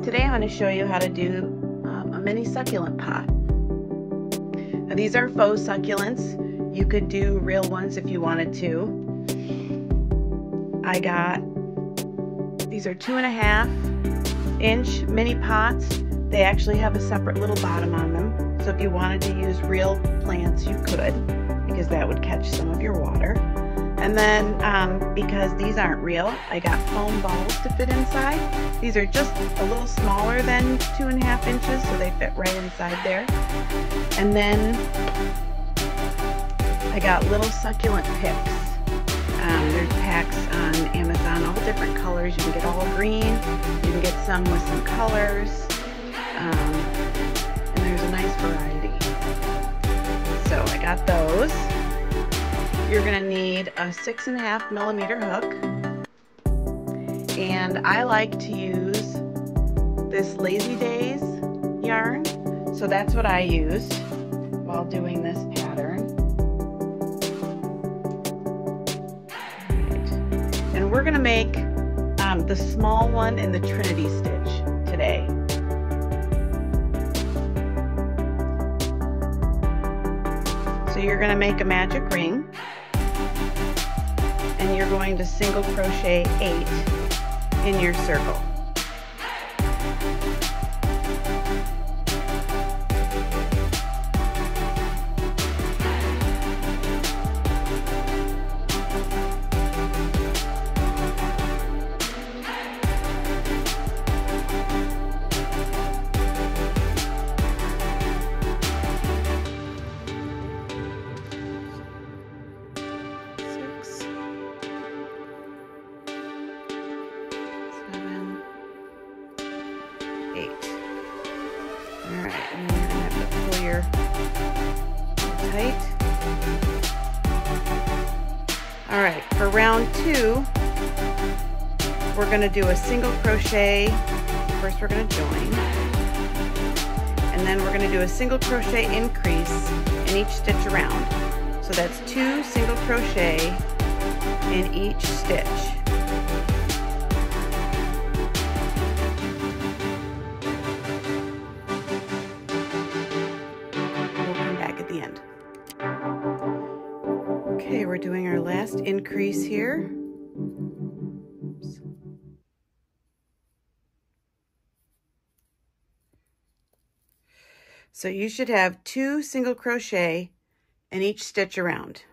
Today I'm going to show you how to do a mini succulent pot. Now, these are faux succulents. You could do real ones if you wanted to. These are 2.5-inch mini pots. They actually have a separate little bottom on them. So if you wanted to use real plants, you could, because that would catch some of your water. And then because these aren't real, I got foam balls to fit inside. These are just a little smaller than 2.5 inches, so they fit right inside there. And then I got little succulent picks. There's packs on Amazon, all different colors. You can get all green, you can get some with some colors, and there's a nice variety. So I got those. You're going to need a 6.5mm hook, and I like to use this Lazy Days yarn, so that's what I used while doing this pattern. Right. And we're going to make the small one in the Trinity stitch today. So you're going to make a magic ring, and you're going to single crochet 8 in your circle. Alright, and then you're going to have to pull your tight. Alright, for round 2, we're going to do a single crochet. First we're going to join, and then we're going to do a single crochet increase in each stitch around. So that's 2 single crochet in each stitch. Okay, we're doing our last increase here. Oops. So you should have 2 single crochet in each stitch around.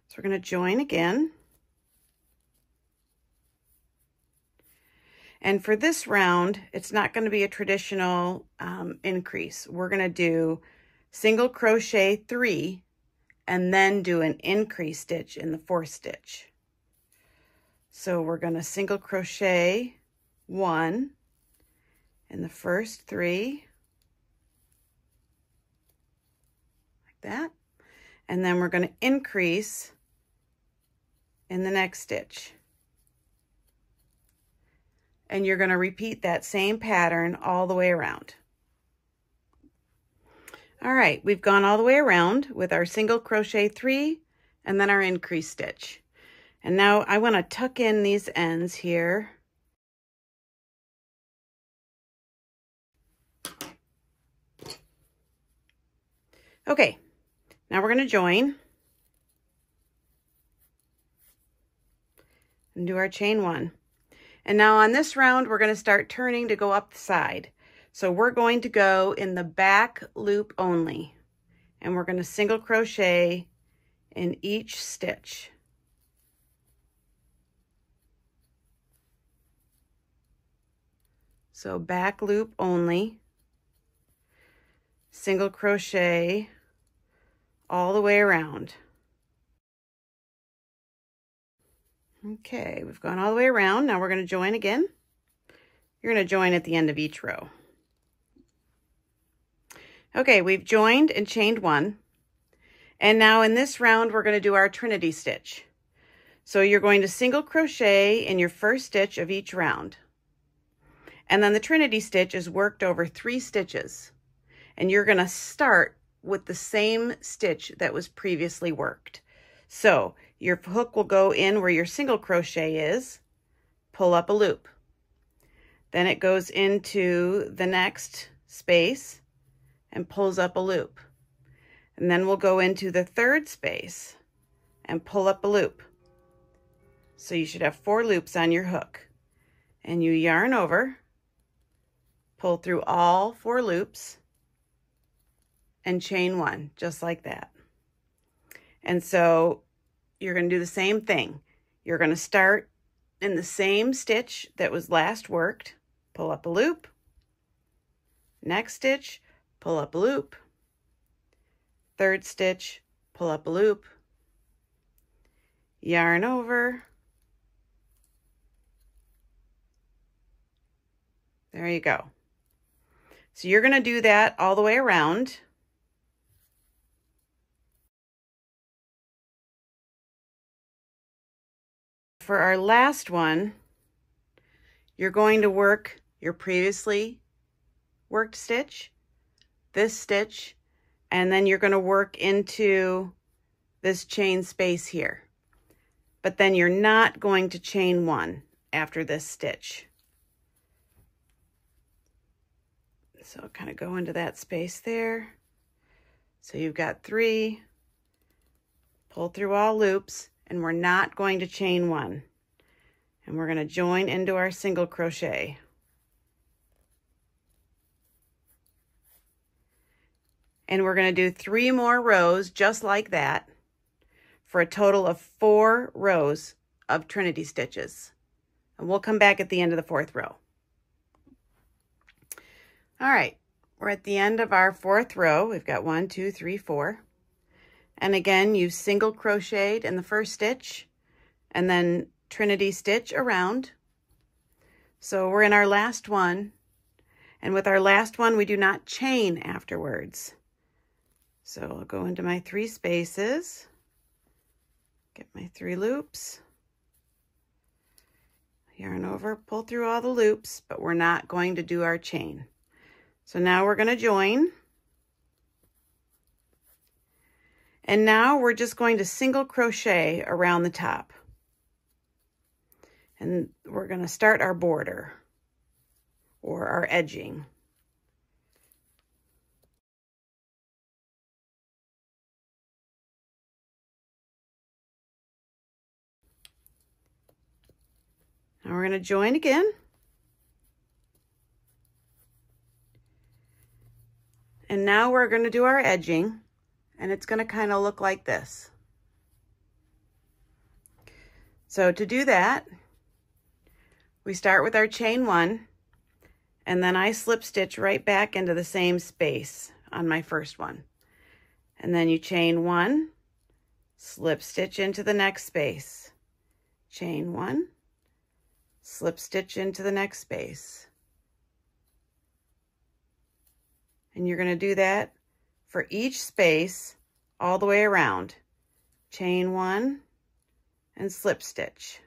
So we're going to join again. And for this round, it's not going to be a traditional increase. We're going to do single crochet 3 and then do an increase stitch in the 4th stitch. So we're going to single crochet 1 in the first 3, like that, and then we're going to increase in the next stitch. And you're going to repeat that same pattern all the way around. All right, we've gone all the way around with our single crochet 3 and then our increase stitch. And now I want to tuck in these ends here. Okay, now we're going to join and do our chain 1. And now on this round, we're going to start turning to go up the side. So we're going to go in the back loop only, and we're going to single crochet in each stitch. So back loop only, single crochet all the way around. Okay, we've gone all the way around. Now we're going to join again. You're going to join at the end of each row. Okay, we've joined and chained 1. And now in this round, we're going to do our Trinity stitch. So you're going to single crochet in your first stitch of each round. And then the Trinity stitch is worked over 3 stitches. And you're going to start with the same stitch that was previously worked. So your hook will go in where your single crochet is, pull up a loop. Then it goes into the next space and pulls up a loop. And then we'll go into the third space and pull up a loop. So you should have 4 loops on your hook. And you yarn over, pull through all 4 loops, and chain 1, just like that. And so you're going to do the same thing. You're going to start in the same stitch that was last worked, pull up a loop, next stitch, pull up a loop, third stitch, pull up a loop, yarn over, there you go. So you're going to do that all the way around. For our last one, you're going to work your previously worked stitch, this stitch, and then you're going to work into this chain space here. But then you're not going to chain 1 after this stitch. So kind of go into that space there. So you've got 3, pull through all loops, and we're not going to chain 1. And we're going to join into our single crochet. And we're going to do 3 more rows just like that for a total of 4 rows of Trinity stitches. And we'll come back at the end of the 4th row. All right, we're at the end of our 4th row. We've got 1, 2, 3, 4. And again, you single crocheted in the first stitch and then Trinity stitch around. So we're in our last one. And with our last one, we do not chain afterwards. So I'll go into my 3 spaces, get my 3 loops, yarn over, pull through all the loops, but we're not going to do our chain. So now we're going to join. And now we're just going to single crochet around the top. And we're going to start our border or our edging. Now we're going to join again. And now we're going to do our edging, and it's going to kind of look like this. So to do that, we start with our chain 1, and then I slip stitch right back into the same space on my first one. And then you chain 1, slip stitch into the next space, chain 1, slip stitch into the next space. And you're going to do that for each space all the way around. Chain 1 and slip stitch.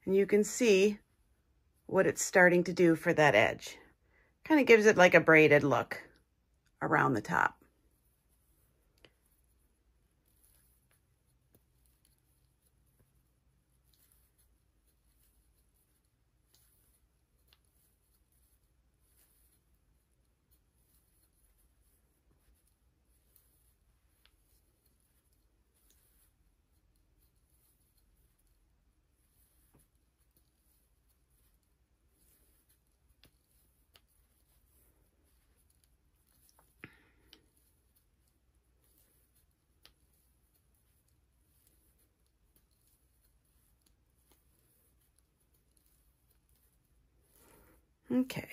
And you can see what it's starting to do for that edge. Kind of gives it like a braided look around the top. Okay.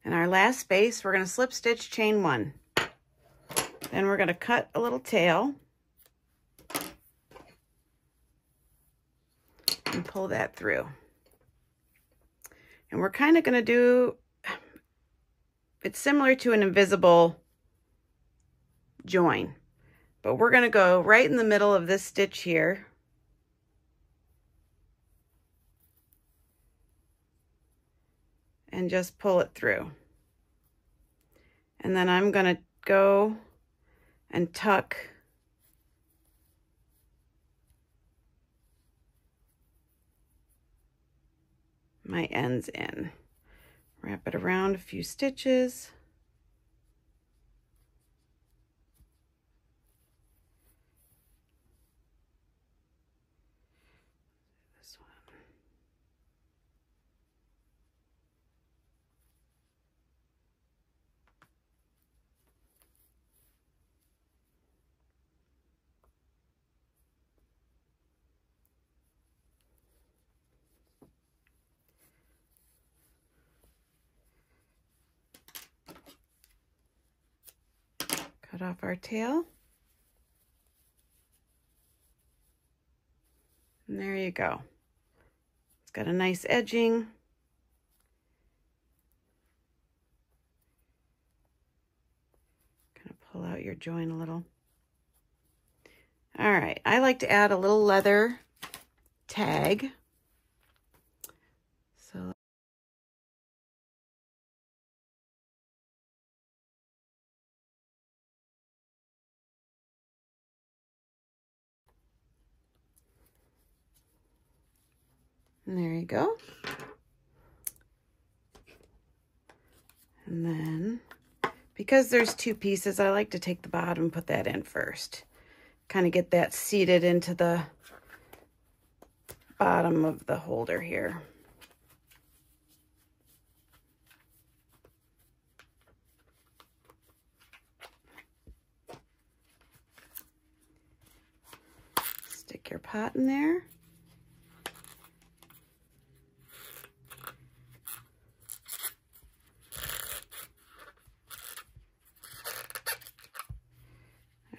In our last space, we're going to slip stitch, chain 1. Then we're going to cut a little tail and pull that through. And we're kind of going to do, it's similar to an invisible join, but we're going to go right in the middle of this stitch here. And just pull it through. And then I'm going to go and tuck my ends in. Wrap it around a few stitches. This one. Cut off our tail. And there you go. It's got a nice edging. Kind of pull out your join a little. All right, I like to add a little leather tag. So and there you go. And then, because there's two pieces, I like to take the bottom and put that in first. Kind of get that seated into the bottom of the holder here. Stick your pot in there.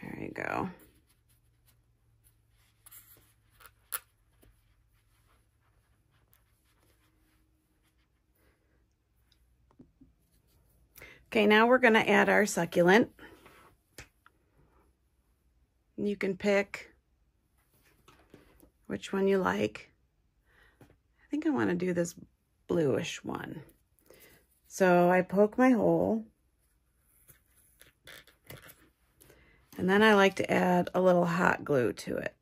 There you go. Okay, now we're going to add our succulent. You can pick which one you like. I think I want to do this bluish one. So I poke my hole. And then I like to add a little hot glue to it.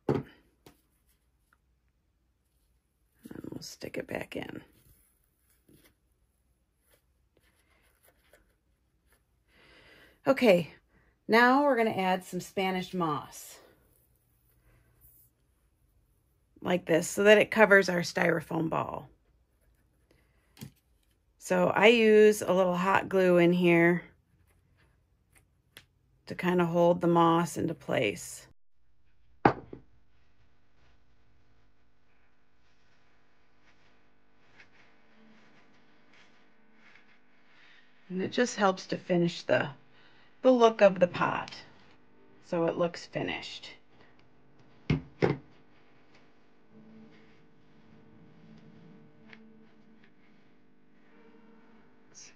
And we'll stick it back in. Okay, now we're going to add some Spanish moss. Like this, so that it covers our styrofoam ball. So I use a little hot glue in here to kind of hold the moss into place. And it just helps to finish the look of the pot, so it looks finished. Let's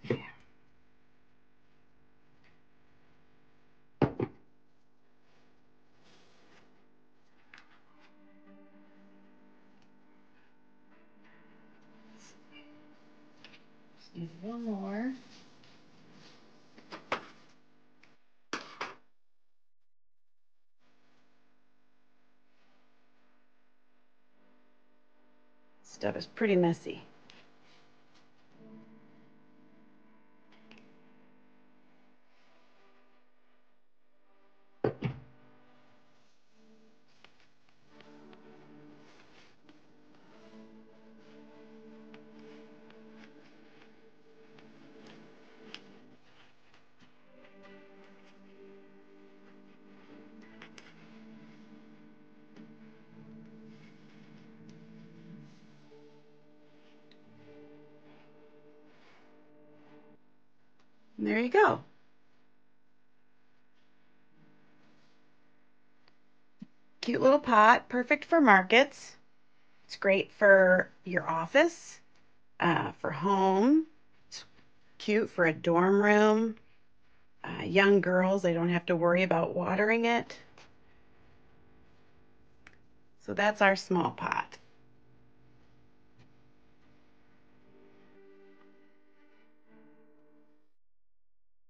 see. Just need one more. Stuff is pretty messy. And there you go. Cute little pot, perfect for markets. It's great for your office, for home. It's cute for a dorm room. Young girls, they don't have to worry about watering it. So that's our small pot.